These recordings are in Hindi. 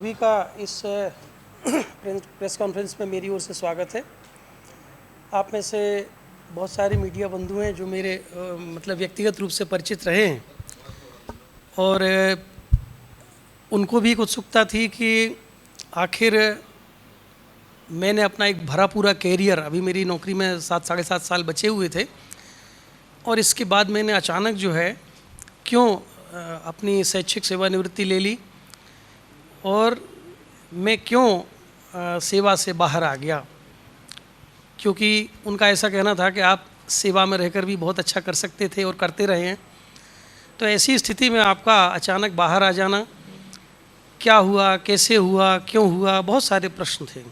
सभी का इस प्रेस कॉन्फ्रेंस में मेरी ओर से स्वागत है। आप में से बहुत सारे मीडिया बंधु हैं जो मेरे मतलब व्यक्तिगत रूप से परिचित रहे हैं और उनको भी एक उत्सुकता थी कि आखिर मैंने अपना एक भरा पूरा कैरियर, अभी मेरी नौकरी में 7 साढ़े 7 साल बचे हुए थे और इसके बाद मैंने अचानक जो है क्यों अपनी शैक्षिक सेवानिवृत्ति ले ली और मैं क्यों सेवा से बाहर आ गया, क्योंकि उनका ऐसा कहना था कि आप सेवा में रहकर भी बहुत अच्छा कर सकते थे और करते रहे हैं। तो ऐसी स्थिति में आपका अचानक बाहर आ जाना, क्या हुआ, कैसे हुआ, क्यों हुआ, बहुत सारे प्रश्न थे।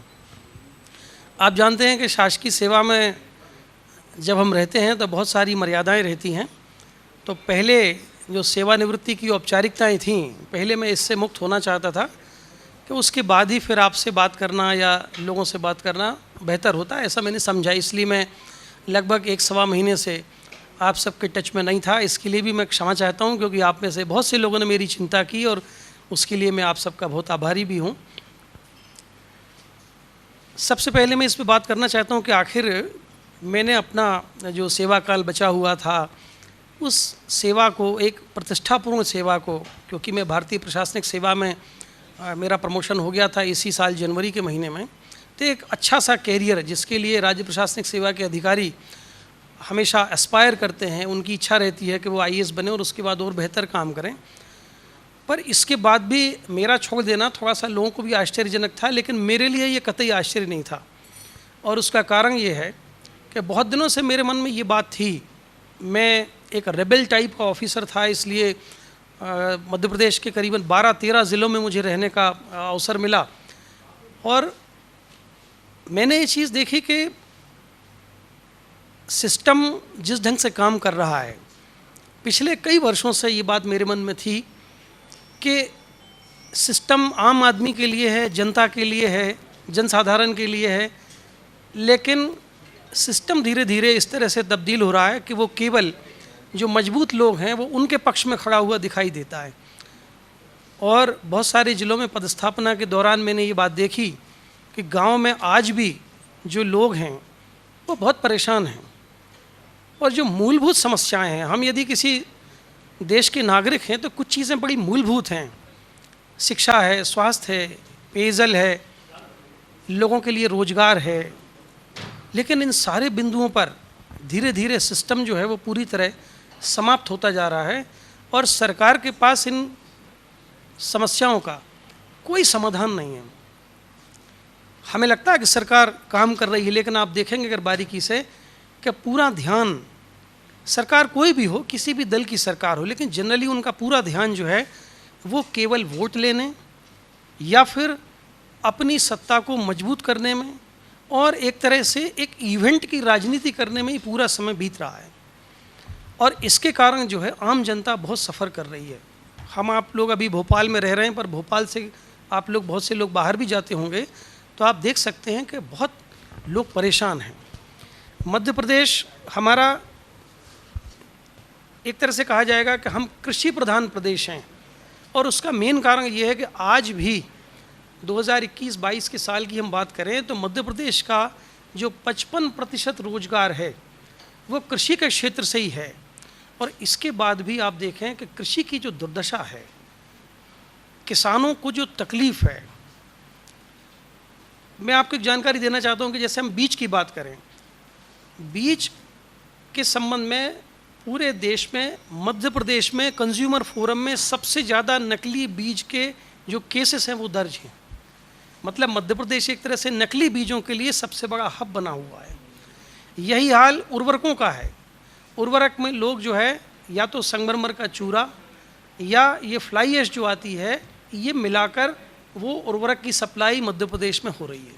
आप जानते हैं कि शासकीय सेवा में जब हम रहते हैं तो बहुत सारी मर्यादाएं रहती हैं। तो पहले जो सेवानिवृत्ति की औपचारिकताएं थीं, पहले मैं इससे मुक्त होना चाहता था कि उसके बाद ही फिर आपसे बात करना या लोगों से बात करना बेहतर होता है, ऐसा मैंने समझा। इसलिए मैं लगभग 1 सवा महीने से आप सबके टच में नहीं था। इसके लिए भी मैं क्षमा चाहता हूं, क्योंकि आप में से बहुत से लोगों ने मेरी चिंता की और उसके लिए मैं आप सबका बहुत आभारी भी हूं। सबसे पहले मैं इस पर बात करना चाहता हूं कि आखिर मैंने अपना जो सेवा काल बचा हुआ था उस सेवा को, एक प्रतिष्ठापूर्ण सेवा को, क्योंकि मैं भारतीय प्रशासनिक सेवा में मेरा प्रमोशन हो गया था इसी साल जनवरी के महीने में, तो एक अच्छा सा कैरियर जिसके लिए राज्य प्रशासनिक सेवा के अधिकारी हमेशा एस्पायर करते हैं, उनकी इच्छा रहती है कि वो आईएएस बने और उसके बाद और बेहतर काम करें। पर इसके बाद भी मेरा छोड़ देना थोड़ा सा लोगों को भी आश्चर्यजनक था, लेकिन मेरे लिए ये कतई आश्चर्य नहीं था। और उसका कारण ये है कि बहुत दिनों से मेरे मन में ये बात थी, मैं एक रेबेल टाइप का ऑफिसर था, इसलिए मध्य प्रदेश के करीबन 12-13 ज़िलों में मुझे रहने का अवसर मिला और मैंने ये चीज़ देखी कि सिस्टम जिस ढंग से काम कर रहा है, पिछले कई वर्षों से ये बात मेरे मन में थी कि सिस्टम आम आदमी के लिए है, जनता के लिए है, जनसाधारण के लिए है, लेकिन सिस्टम धीरे धीरे इस तरह से तब्दील हो रहा है कि वो केवल जो मजबूत लोग हैं वो उनके पक्ष में खड़ा हुआ दिखाई देता है। और बहुत सारे ज़िलों में पदस्थापना के दौरान मैंने ये बात देखी कि गांव में आज भी जो लोग हैं वो बहुत परेशान हैं और जो मूलभूत समस्याएं हैं, हम यदि किसी देश के नागरिक हैं तो कुछ चीज़ें बड़ी मूलभूत हैं, शिक्षा है, स्वास्थ्य है, पेयजल है, लोगों के लिए रोजगार है, लेकिन इन सारे बिंदुओं पर धीरे धीरे सिस्टम जो है वो पूरी तरह समाप्त होता जा रहा है और सरकार के पास इन समस्याओं का कोई समाधान नहीं है। हमें लगता है कि सरकार काम कर रही है, लेकिन आप देखेंगे अगर बारीकी से कि पूरा ध्यान, सरकार कोई भी हो, किसी भी दल की सरकार हो, लेकिन जनरली उनका पूरा ध्यान जो है वो केवल वोट लेने या फिर अपनी सत्ता को मजबूत करने में और एक तरह से एक इवेंट की राजनीति करने में ही पूरा समय बीत रहा है। और इसके कारण जो है आम जनता बहुत सफ़र कर रही है। हम आप लोग अभी भोपाल में रह रहे हैं, पर भोपाल से आप लोग, बहुत से लोग बाहर भी जाते होंगे, तो आप देख सकते हैं कि बहुत लोग परेशान हैं। मध्य प्रदेश हमारा एक तरह से कहा जाएगा कि हम कृषि प्रधान प्रदेश हैं और उसका मेन कारण ये है कि आज भी 2021-22 के साल की हम बात करें तो मध्य प्रदेश का जो 55% रोजगार है वो कृषि के क्षेत्र से ही है। और इसके बाद भी आप देखें कि कृषि की जो दुर्दशा है, किसानों को जो तकलीफ़ है, मैं आपको एक जानकारी देना चाहता हूं कि जैसे हम बीज की बात करें, बीज के संबंध में पूरे देश में मध्य प्रदेश में कंज्यूमर फोरम में सबसे ज़्यादा नकली बीज के जो केसेस हैं वो दर्ज हैं। मतलब मध्य प्रदेश एक तरह से नकली बीजों के लिए सबसे बड़ा हब बना हुआ है। यही हाल उर्वरकों का है। उर्वरक में लोग जो है या तो संगमरमर का चूरा या ये फ्लाई ऐश जो आती है, ये मिलाकर वो उर्वरक की सप्लाई मध्य प्रदेश में हो रही है।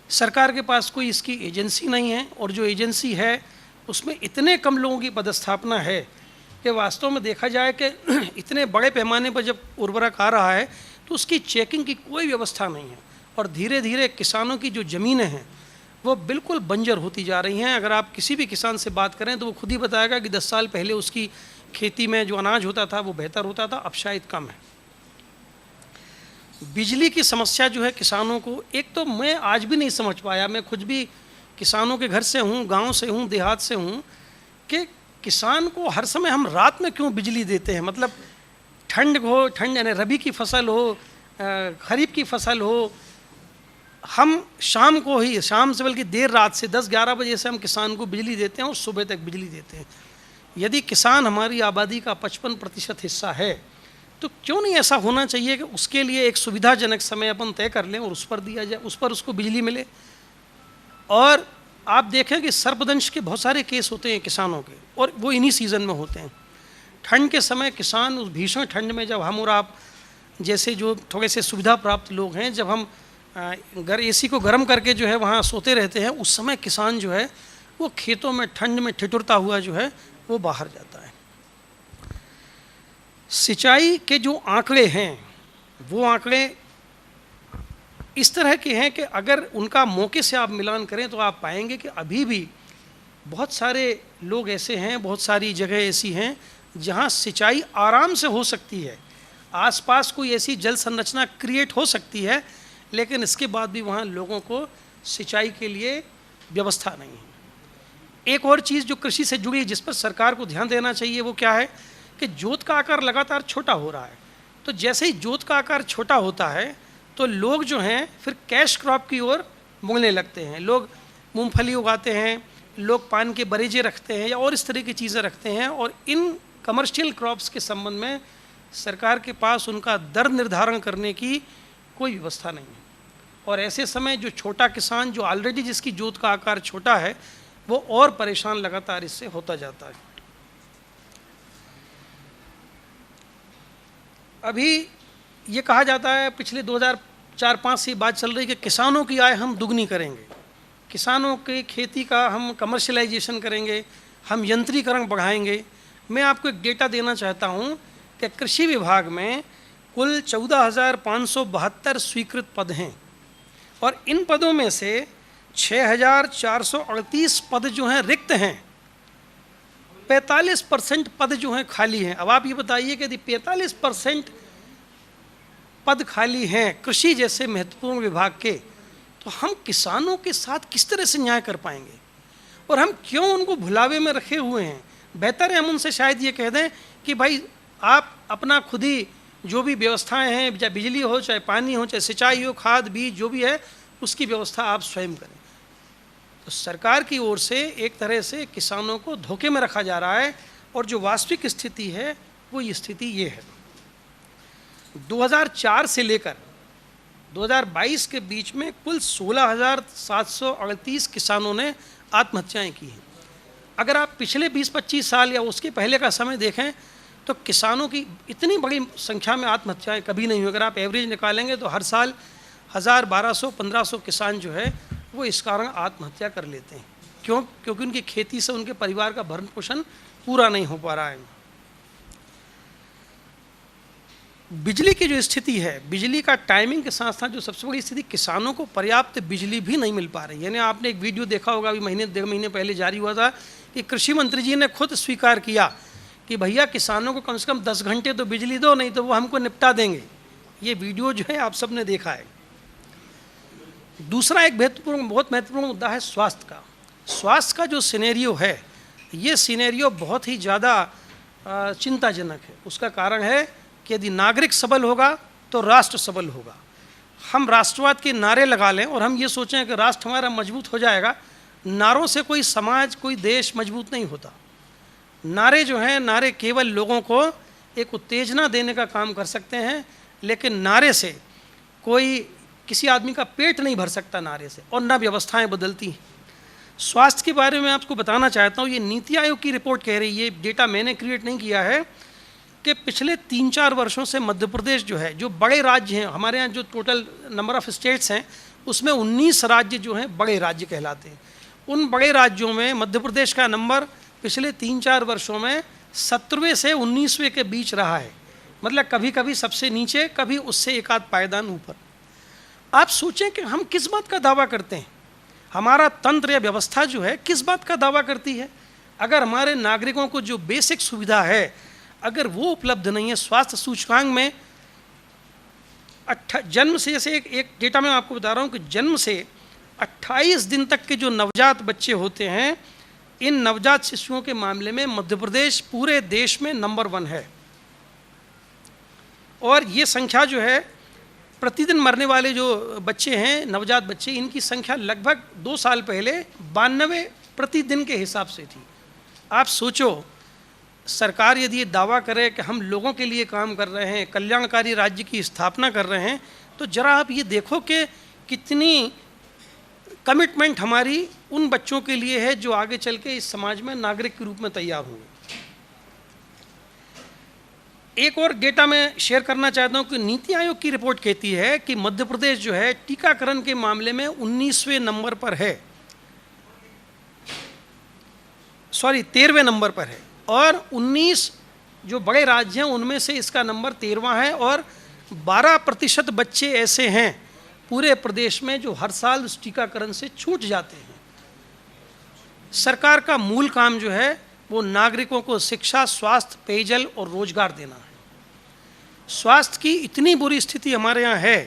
सरकार के पास कोई इसकी एजेंसी नहीं है और जो एजेंसी है उसमें इतने कम लोगों की पदस्थापना है कि वास्तव में देखा जाए कि इतने बड़े पैमाने पर जब उर्वरक आ रहा है तो उसकी चेकिंग की कोई व्यवस्था नहीं है और धीरे धीरे किसानों की जो ज़मीनें हैं वो बिल्कुल बंजर होती जा रही हैं। अगर आप किसी भी किसान से बात करें तो वो खुद ही बताएगा कि 10 साल पहले उसकी खेती में जो अनाज होता था वो बेहतर होता था, अब शायद कम है। बिजली की समस्या जो है किसानों को, एक तो मैं आज भी नहीं समझ पाया, मैं खुद भी किसानों के घर से हूँ, गांव से हूँ, देहात से हूँ, कि किसान को हर समय हम रात में क्यों बिजली देते हैं। मतलब ठंड हो, ठंड यानी रबी की फसल हो, खरीफ की फसल हो, हम शाम को ही, शाम से बल्कि देर रात से 10-11 बजे से हम किसान को बिजली देते हैं और सुबह तक बिजली देते हैं। यदि किसान हमारी आबादी का 55% हिस्सा है तो क्यों नहीं ऐसा होना चाहिए कि उसके लिए एक सुविधाजनक समय अपन तय कर लें और उस पर दिया जाए, उस पर उसको बिजली मिले। और आप देखें कि सर्पदंश के बहुत सारे केस होते हैं किसानों के, और वो इन्हीं सीज़न में होते हैं। ठंड के समय किसान उस भीषण ठंड में, जब हम और आप जैसे जो थोड़े से सुविधा प्राप्त लोग हैं, जब हम एसी को गर्म करके जो है वहाँ सोते रहते हैं, उस समय किसान जो है वो खेतों में ठंड में ठिठुरता हुआ जो है वो बाहर जाता है। सिंचाई के जो आंकड़े हैं वो आंकड़े इस तरह के हैं कि अगर उनका मौके से आप मिलान करें तो आप पाएंगे कि अभी भी बहुत सारे लोग ऐसे हैं, बहुत सारी जगह ऐसी हैं जहां सिंचाई आराम से हो सकती है, आसपास कोई ऐसी जल संरचना क्रिएट हो सकती है, लेकिन इसके बाद भी वहाँ लोगों को सिंचाई के लिए व्यवस्था नहीं है। एक और चीज़ जो कृषि से जुड़ी है, जिस पर सरकार को ध्यान देना चाहिए, वो क्या है कि जोत का आकार लगातार छोटा हो रहा है। तो जैसे ही जोत का आकार छोटा होता है तो लोग जो हैं फिर कैश क्रॉप की ओर मुड़ने लगते हैं। लोग मूंगफली उगाते हैं, लोग पान के बरेजे रखते हैं या और इस तरह की चीज़ें रखते हैं, और इन कमर्शियल क्रॉप्स के संबंध में सरकार के पास उनका दर निर्धारण करने की कोई व्यवस्था नहीं है। और ऐसे समय जो छोटा किसान, जो ऑलरेडी जिसकी जोत का आकार छोटा है, वो और परेशान लगातार इससे होता जाता है। अभी ये कहा जाता है, पिछले 2004-05 से बात चल रही है कि किसानों की आय हम दुगनी करेंगे, किसानों की खेती का हम कमर्शलाइजेशन करेंगे, हम यंत्रीकरण बढ़ाएंगे। मैं आपको एक डेटा देना चाहता हूँ कि कृषि विभाग में कुल 14,572 स्वीकृत पद हैं, और इन पदों में से 6,438 पद जो हैं रिक्त हैं, 45% पद जो हैं खाली हैं। अब आप ये बताइए कि यदि 45% पद खाली हैं कृषि जैसे महत्वपूर्ण विभाग के, तो हम किसानों के साथ किस तरह से न्याय कर पाएंगे, और हम क्यों उनको भुलावे में रखे हुए हैं। बेहतर है हम उनसे शायद ये कह दें कि भाई आप अपना खुद ही जो भी व्यवस्थाएं हैं, चाहे बिजली हो, चाहे पानी हो, चाहे सिंचाई हो, खाद बीज जो भी है, उसकी व्यवस्था आप स्वयं करें। तो सरकार की ओर से एक तरह से किसानों को धोखे में रखा जा रहा है, और जो वास्तविक स्थिति है वो ये स्थिति ये है। 2004 से लेकर 2022 के बीच में कुल 16,738 किसानों ने आत्महत्याएं की हैं। अगर आप पिछले 20-25 साल या उसके पहले का समय देखें तो किसानों की इतनी बड़ी संख्या में आत्महत्याएं कभी नहीं हुई। अगर आप एवरेज निकालेंगे तो हर साल 1000, 1200, 1500 किसान जो है वो इस कारण आत्महत्या कर लेते हैं। क्यों? क्योंकि उनकी खेती से उनके परिवार का भरण पोषण पूरा नहीं हो पा रहा है। बिजली की जो स्थिति है, बिजली का टाइमिंग के साथ साथ जो सबसे बड़ी स्थिति, किसानों को पर्याप्त बिजली भी नहीं मिल पा रही। यानी आपने एक वीडियो देखा होगा, अभी महीने 1.5 महीने पहले जारी हुआ था, कि कृषि मंत्री जी ने खुद स्वीकार किया कि भैया किसानों को कम से कम 10 घंटे तो बिजली दो, नहीं तो वो हमको निपटा देंगे। ये वीडियो जो है आप सब ने देखा है। दूसरा एक बहुत महत्वपूर्ण मुद्दा है स्वास्थ्य का। स्वास्थ्य का जो सिनेरियो है, ये सिनेरियो बहुत ही ज़्यादा चिंताजनक है। उसका कारण है कि यदि नागरिक सबल होगा तो राष्ट्र सबल होगा। हम राष्ट्रवाद के नारे लगा लें और हम ये सोचें कि राष्ट्र हमारा मजबूत हो जाएगा, नारों से कोई समाज, कोई देश मजबूत नहीं होता। नारे जो हैं, नारे केवल लोगों को एक उत्तेजना देने का काम कर सकते हैं, लेकिन नारे से कोई, किसी आदमी का पेट नहीं भर सकता नारे से, और ना व्यवस्थाएं बदलती हैं। स्वास्थ्य के बारे में आपको बताना चाहता हूँ, ये नीति आयोग की रिपोर्ट कह रही है, ये डेटा मैंने क्रिएट नहीं किया है, कि पिछले 3-4 वर्षों से मध्य प्रदेश जो है, जो बड़े राज्य हैं हमारे यहाँ, जो टोटल नंबर ऑफ़ स्टेट्स हैं उसमें 19 राज्य जो हैं बड़े राज्य कहलाते हैं। उन बड़े राज्यों में मध्य प्रदेश का नंबर पिछले 3-4 वर्षों में 17वें से 19वें के बीच रहा है। मतलब कभी कभी सबसे नीचे, कभी उससे एक आध पायदान ऊपर। आप सोचें कि हम किस बात का दावा करते हैं, हमारा तंत्र या व्यवस्था जो है किस बात का दावा करती है। अगर हमारे नागरिकों को जो बेसिक सुविधा है अगर वो उपलब्ध नहीं है, स्वास्थ्य सूचकांक में जन्म से, जैसे एक डेटा मैं आपको बता रहा हूँ कि जन्म से 28 दिन तक के जो नवजात बच्चे होते हैं, इन नवजात शिशुओं के मामले में मध्य प्रदेश पूरे देश में नंबर 1 है। और ये संख्या जो है, प्रतिदिन मरने वाले जो बच्चे हैं, नवजात बच्चे, इनकी संख्या लगभग 2 साल पहले 92 प्रतिदिन के हिसाब से थी। आप सोचो, सरकार यदि ये दावा करे कि हम लोगों के लिए काम कर रहे हैं, कल्याणकारी राज्य की स्थापना कर रहे हैं, तो जरा आप ये देखो कि कितनी कमिटमेंट हमारी उन बच्चों के लिए है जो आगे चल के इस समाज में नागरिक के रूप में तैयार होंगे। एक और डेटा मैं शेयर करना चाहता हूँ कि नीति आयोग की रिपोर्ट कहती है कि मध्य प्रदेश जो है टीकाकरण के मामले में 19वें नंबर पर है, 13वें नंबर पर है, और 19 जो बड़े राज्य हैं उनमें से इसका नंबर 13वां है। और 12% बच्चे ऐसे हैं पूरे प्रदेश में जो हर साल उस टीकाकरण से छूट जाते हैं। सरकार का मूल काम जो है वो नागरिकों को शिक्षा, स्वास्थ्य, पेयजल और रोजगार देना है। स्वास्थ्य की इतनी बुरी स्थिति हमारे यहाँ है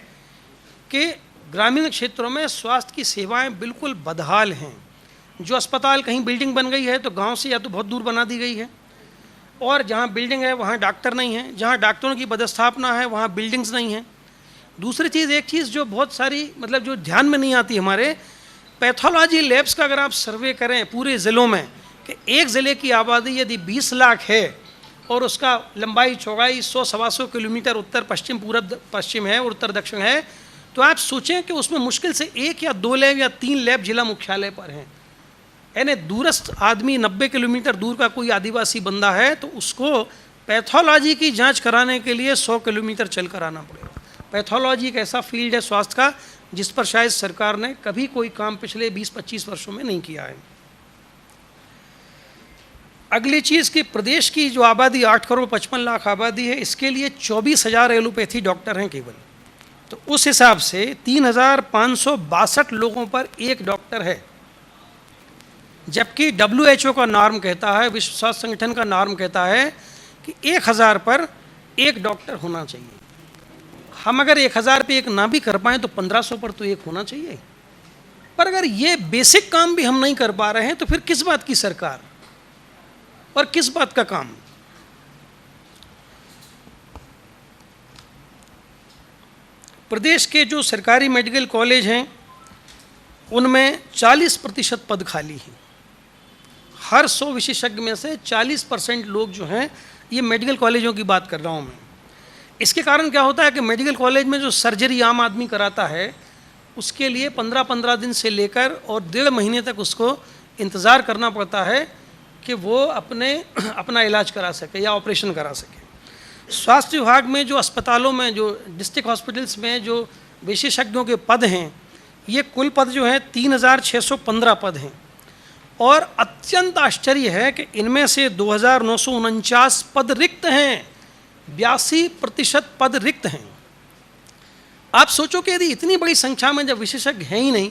कि ग्रामीण क्षेत्रों में स्वास्थ्य की सेवाएं बिल्कुल बदहाल हैं। जो अस्पताल, कहीं बिल्डिंग बन गई है तो गांव से या तो बहुत दूर बना दी गई है, और जहां बिल्डिंग है वहां डॉक्टर नहीं है, जहां डॉक्टरों की पदस्थापना है वहां बिल्डिंग्स नहीं हैं। दूसरी चीज़, एक चीज़ जो बहुत सारी मतलब जो ध्यान में नहीं आती हमारे, पैथोलॉजी लैब्स का अगर आप सर्वे करें पूरे ज़िलों में कि एक ज़िले की आबादी यदि 20 लाख है और उसका लंबाई चौड़ाई 100-125 किलोमीटर उत्तर पश्चिम पूरब पश्चिम है और उत्तर दक्षिण है, तो आप सोचें कि उसमें मुश्किल से 1 या 2 लैब या 3 लैब जिला मुख्यालय पर हैं। यानी दूरस्थ आदमी, 90 किलोमीटर दूर का कोई आदिवासी बंदा है तो उसको पैथोलॉजी की जांच कराने के लिए 100 किलोमीटर चल कर आना पड़ेगा। पैथोलॉजी एक ऐसा फील्ड है स्वास्थ्य का जिस पर शायद सरकार ने कभी कोई काम पिछले 20-25 वर्षों में नहीं किया है। अगली चीज़ कि प्रदेश की जो आबादी 8 करोड़ 55 लाख आबादी है, इसके लिए 24,000 एलोपैथी डॉक्टर हैं केवल। तो उस हिसाब से 3,562 लोगों पर एक डॉक्टर है, जबकि WHO का नॉर्म कहता है, विश्व स्वास्थ्य संगठन का नॉर्म कहता है कि 1000 पर एक डॉक्टर होना चाहिए। हम अगर 1000 पे एक ना भी कर पाएँ तो 1500 पर तो एक होना चाहिए। पर अगर ये बेसिक काम भी हम नहीं कर पा रहे हैं तो फिर किस बात की सरकार और किस बात का काम। प्रदेश के जो सरकारी मेडिकल कॉलेज हैं उनमें 40% पद खाली हैं। हर 100 विशेषज्ञ में से 40% लोग जो हैं, ये मेडिकल कॉलेजों की बात कर रहा हूँ मैं। इसके कारण क्या होता है कि मेडिकल कॉलेज में जो सर्जरी आम आदमी कराता है उसके लिए 15-15 दिन से लेकर और 1.5 महीने तक उसको इंतज़ार करना पड़ता है कि वो अपना इलाज करा सके या ऑपरेशन करा सके। स्वास्थ्य विभाग में जो अस्पतालों में, जो डिस्ट्रिक्ट हॉस्पिटल्स में जो विशेषज्ञों के पद हैं, ये कुल पद जो हैं 3,615 पद हैं। और अत्यंत आश्चर्य है कि इनमें से 2,949 पद रिक्त हैं, 82% पद रिक्त हैं। आप सोचो कि यदि इतनी बड़ी संख्या में जब विशेषज्ञ हैं ही नहीं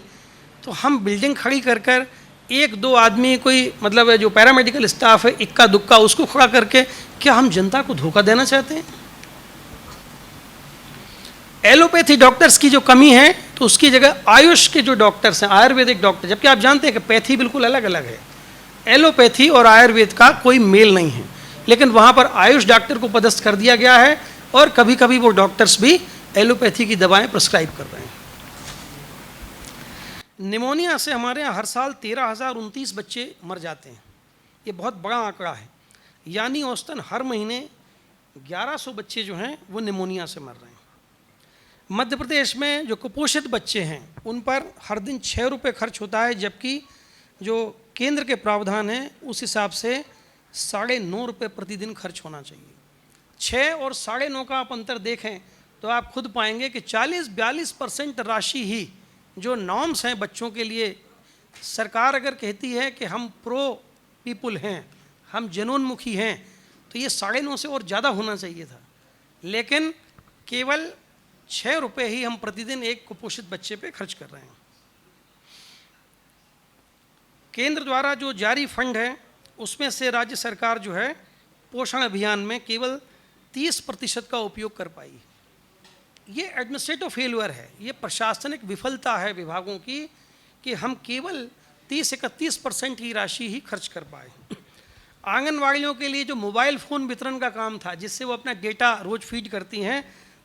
तो हम बिल्डिंग खड़ी कर कर 1-2 आदमी, कोई मतलब जो पैरामेडिकल स्टाफ है इक्का दुक्का, उसको खड़ा करके क्या हम जनता को धोखा देना चाहते हैं? एलोपैथी डॉक्टर्स की जो कमी है तो उसकी जगह आयुष के जो डॉक्टर्स हैं, आयुर्वेदिक डॉक्टर, जबकि आप जानते हैं कि पैथी बिल्कुल अलग अलग है, एलोपैथी और आयुर्वेद का कोई मेल नहीं है, लेकिन वहाँ पर आयुष डॉक्टर को पदस्थ कर दिया गया है और कभी कभी वो डॉक्टर्स भी एलोपैथी की दवाएं प्रिस्क्राइब कर रहे हैं। निमोनिया से हमारे यहाँ हर साल 13,029 बच्चे मर जाते हैं। ये बहुत बड़ा आंकड़ा है, यानी औसतन हर महीने 1100 बच्चे जो हैं वो निमोनिया से मर रहे हैं। मध्य प्रदेश में जो कुपोषित बच्चे हैं उन पर हर दिन 6 रुपये खर्च होता है, जबकि जो केंद्र के प्रावधान हैं उस हिसाब से 9.5 रुपये प्रतिदिन खर्च होना चाहिए। 6 और 9.5 का आप अंतर देखें तो आप खुद पाएंगे कि 40-42% राशि ही जो नॉर्म्स हैं बच्चों के लिए, सरकार अगर कहती है कि हम प्रो पीपुल हैं, हम जनोन्मुखी हैं, तो ये 9.5 से और ज़्यादा होना चाहिए था, लेकिन केवल 6 रुपये ही हम प्रतिदिन एक कुपोषित बच्चे पे खर्च कर रहे हैं। केंद्र द्वारा जो जारी फंड है उसमें से राज्य सरकार जो है पोषण अभियान में केवल 30% का उपयोग कर पाई। ये एडमिनिस्ट्रेटिव फेलियर है, ये प्रशासनिक विफलता है विभागों की कि हम केवल 30-31% की राशि ही खर्च कर पाए। आंगनवाड़ियों के लिए जो मोबाइल फ़ोन वितरण का काम था, जिससे वो अपना डेटा रोज फीड करती हैं,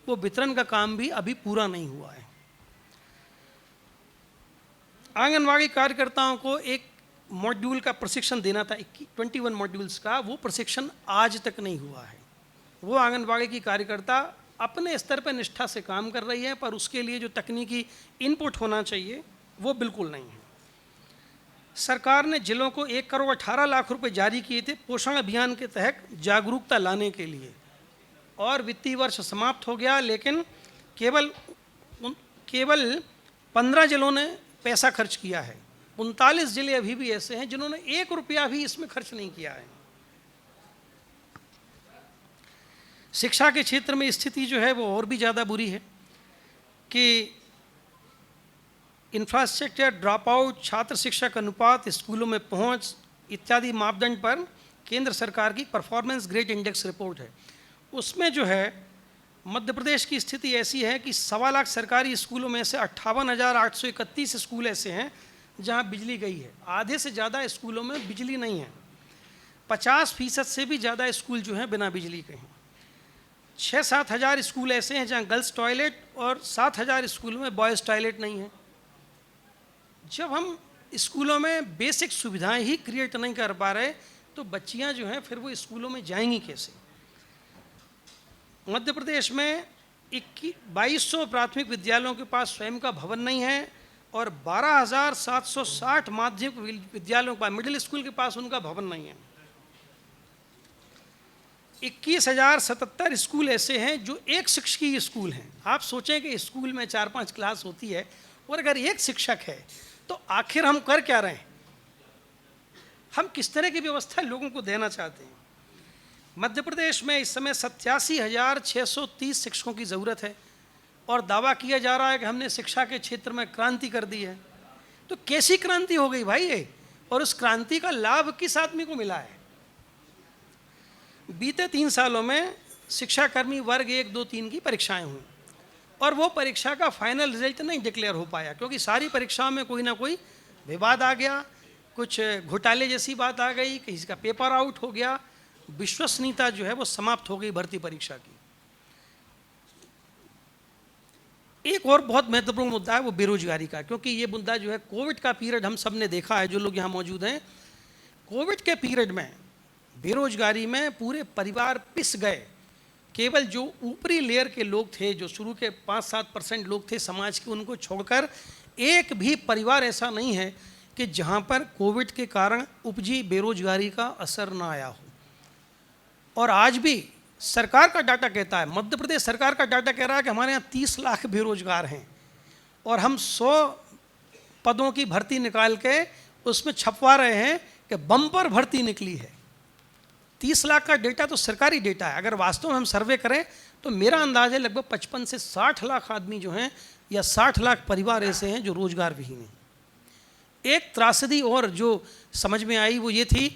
वो वितरण का काम भी अभी पूरा नहीं हुआ है। आंगनवाड़ी कार्यकर्ताओं को एक मॉड्यूल का प्रशिक्षण देना था, 21 मॉड्यूल्स का, वो प्रशिक्षण आज तक नहीं हुआ है। वो आंगनवाड़ी की कार्यकर्ता अपने स्तर पर निष्ठा से काम कर रही है, पर उसके लिए जो तकनीकी इनपुट होना चाहिए वो बिल्कुल नहीं है। सरकार ने जिलों को 1,18,00,000 रुपए जारी किए थे पोषण अभियान के तहत जागरूकता लाने के लिए, और वित्तीय वर्ष समाप्त हो गया, लेकिन केवल 15 जिलों ने पैसा खर्च किया है। 39 जिले अभी भी ऐसे हैं जिन्होंने 1 रुपया भी इसमें खर्च नहीं किया है। शिक्षा के क्षेत्र में स्थिति जो है वो और भी ज़्यादा बुरी है कि इंफ्रास्ट्रक्चर, ड्रॉप आउट, छात्र शिक्षक अनुपात, स्कूलों में पहुंच इत्यादि मापदंड पर केंद्र सरकार की परफॉर्मेंस ग्रेड इंडेक्स रिपोर्ट है, उसमें जो है मध्य प्रदेश की स्थिति ऐसी है कि 1.25 लाख सरकारी स्कूलों में से 58,831 स्कूल ऐसे हैं जहां बिजली गई है। आधे से ज़्यादा स्कूलों में बिजली नहीं है। 50% से भी ज़्यादा स्कूल जो हैं बिना बिजली के हैं। 6-7 हज़ार स्कूल ऐसे हैं जहां गर्ल्स टॉयलेट और 7,000 स्कूलों में बॉयज़ टॉयलेट नहीं है। जब हम स्कूलों में बेसिक सुविधाएं ही क्रिएट नहीं कर पा रहे तो बच्चियां जो हैं फिर वो स्कूलों में जाएंगी कैसे। मध्य प्रदेश में 2200 प्राथमिक विद्यालयों के पास स्वयं का भवन नहीं है और 12,760 माध्यमिक विद्यालयों के पास, मिडिल स्कूल के पास उनका भवन नहीं है। 21,077 स्कूल ऐसे हैं जो एक शिक्षकीय स्कूल हैं। आप सोचें कि स्कूल में 4-5 क्लास होती है और अगर एक शिक्षक है तो आखिर हम कर क्या रहे हैं, हम किस तरह की व्यवस्था लोगों को देना चाहते हैं। मध्य प्रदेश में इस समय 87,630 शिक्षकों की ज़रूरत है और दावा किया जा रहा है कि हमने शिक्षा के क्षेत्र में क्रांति कर दी है। तो कैसी क्रांति हो गई भाई ये, और उस क्रांति का लाभ किस आदमी को मिला है। बीते 3 सालों में शिक्षाकर्मी वर्ग 1, 2, 3 की परीक्षाएं हुई और वो परीक्षा का फाइनल रिजल्ट नहीं डिक्लेयर हो पाया क्योंकि सारी परीक्षाओं में कोई ना कोई विवाद आ गया, कुछ घोटाले जैसी बात आ गई, किसी का पेपर आउट हो गया, विश्वसनीयता जो है वो समाप्त हो गई भर्ती परीक्षा की। एक और बहुत महत्वपूर्ण मुद्दा है वो बेरोजगारी का, क्योंकि ये मुद्दा जो है कोविड का पीरियड हम सब ने देखा है, जो लोग यहाँ मौजूद हैं। कोविड के पीरियड में बेरोजगारी में पूरे परिवार पिस गए। केवल जो ऊपरी लेयर के लोग थे, जो शुरू के 5-7% लोग थे समाज के, उनको छोड़कर एक भी परिवार ऐसा नहीं है कि जहाँ पर कोविड के कारण उपजी बेरोजगारी का असर ना आया हो। और आज भी सरकार का डाटा कहता है, मध्य प्रदेश सरकार का डाटा कह रहा है कि हमारे यहाँ 30 लाख बेरोजगार हैं और हम 100 पदों की भर्ती निकाल के उसमें छपवा रहे हैं कि बम्पर भर्ती निकली है। 30 लाख का डेटा तो सरकारी डेटा है। अगर वास्तव में हम सर्वे करें तो मेरा अंदाज़ है लगभग 55 से 60 लाख आदमी जो हैं या 60 लाख परिवार ऐसे हैं जो रोजगार विहीन हैं। एक त्रासदी और जो समझ में आई वो ये थी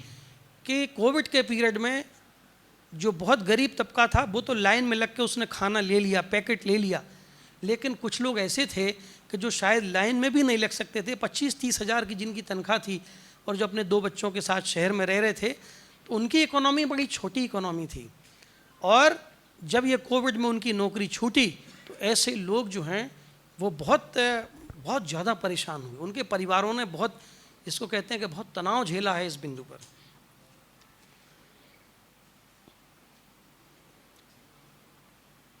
कि कोविड के पीरियड में जो बहुत गरीब तबका था वो तो लाइन में लग के उसने खाना ले लिया, पैकेट ले लिया, लेकिन कुछ लोग ऐसे थे कि जो शायद लाइन में भी नहीं लग सकते थे। 25-30 हज़ार की जिनकी तनख्वाह थी और जो अपने 2 बच्चों के साथ शहर में रह रहे थे, तो उनकी इकोनॉमी बड़ी छोटी इकोनॉमी थी। और जब ये कोविड में उनकी नौकरी छूटी तो ऐसे लोग जो हैं वो बहुत ज़्यादा परेशान हुए। उनके परिवारों ने बहुत, इसको कहते हैं कि बहुत तनाव झेला है इस बिंदु पर।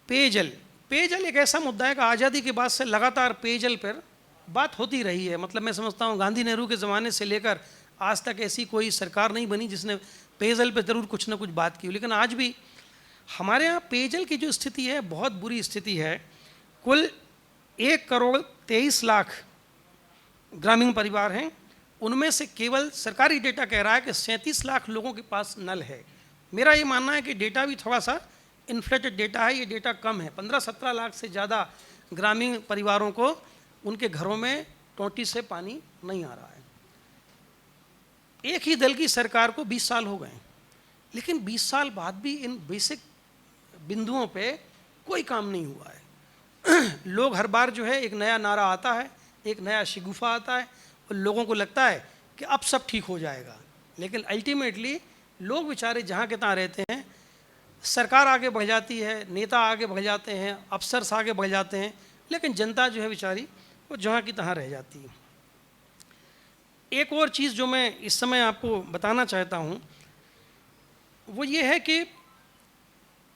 पेयजल एक ऐसा मुद्दा है कि आज़ादी के बाद से लगातार पेयजल पर बात होती रही है। मतलब मैं समझता हूँ गांधी नेहरू के ज़माने से लेकर आज तक ऐसी कोई सरकार नहीं बनी जिसने पेयजल पर ज़रूर कुछ ना कुछ बात की हो। लेकिन आज भी हमारे यहाँ पेयजल की जो स्थिति है बहुत बुरी स्थिति है। कुल 1,23,00,000 ग्रामीण परिवार हैं, उनमें से केवल सरकारी डेटा कह रहा है कि 37 लाख लोगों के पास नल है। मेरा ये मानना है कि डेटा भी थोड़ा सा इन्फ्लेटेड डेटा है, ये डेटा कम है। 15-17 लाख से ज़्यादा ग्रामीण परिवारों को उनके घरों में टोंटी से पानी नहीं आ रहा है। एक ही दल की सरकार को 20 साल हो गए, लेकिन 20 साल बाद भी इन बेसिक बिंदुओं पे कोई काम नहीं हुआ है। लोग हर बार जो है एक नया नारा आता है, एक नया शिगुफा आता है और लोगों को लगता है कि अब सब ठीक हो जाएगा, लेकिन अल्टीमेटली लोग बेचारे जहाँ के तहाँ रहते हैं। सरकार आगे बढ़ जाती है, नेता आगे बढ़ जाते हैं, अफसर आगे बढ़ जाते हैं, लेकिन जनता जो है बेचारी वो जहाँ की तहाँ रह जाती है। एक और चीज़ जो मैं इस समय आपको बताना चाहता हूँ वो ये है कि